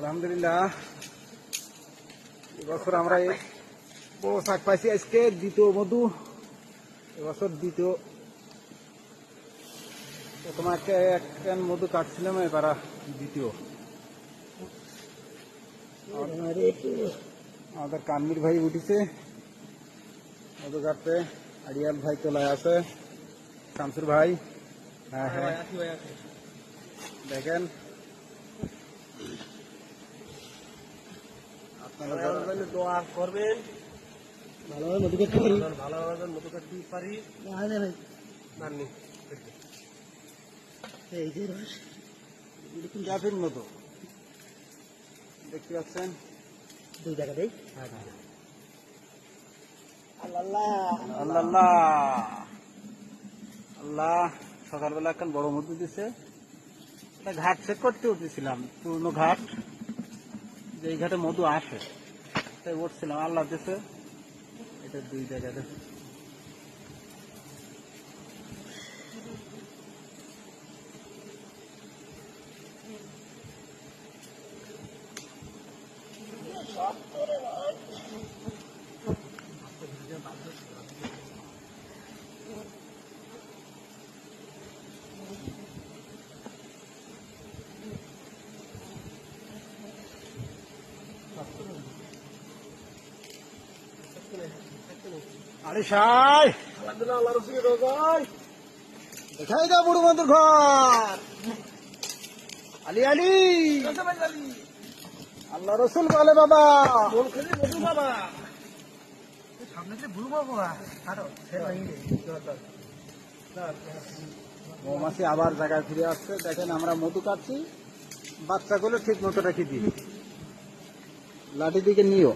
আলহামদুলিল্লাহ এবছর আমরা বড় শাক পাইছি আজকে দ্বিতীয় মধু এবছর দ্বিতীয় প্রথম একটা এক ক্যান মধু কাটছিলাম এবার দ্বিতীয় আমাদের কানমির ভাই উঠেছে মধু কাটতে আরিয়াল ভাই তোলায় আছে শামসুর ভাই হ্যাঁ হ্যাঁ দেখেন আপনারা দোয়া করবেন ভালোভাবে মধু কাটতে পারি ভালোভাবে মধু কাটতে পারি এই যে রস দেখুন জাফির মতো দেখতে পাচ্ছেন দুই জায়গাতেই আল্লাহ আল্লাহ আল্লাহ সকালবেলা একটা বড় মধু দিছে ঘাট চেক করতে উঠেছিলাম পুরনো ঘাট যে এই ঘাটে মধু আসে তাই উঠছিলাম আল্লাহ দিছে এটা দুই জায়গাতে আরে সাই আল্লাহ রসুলের রোজায় দেখাই দাও বুড়ো বন্ধুর ঘর আলী আলী আল্লাহ রসুল বলে বাবা বাবা মৌমাছি আবার জায়গায় ফিরে আসছে দেখেন আমরা মধু কাটছি বাচ্চাগুলো ঠিক মতো রেখে দিই লাঠি দিকে নিও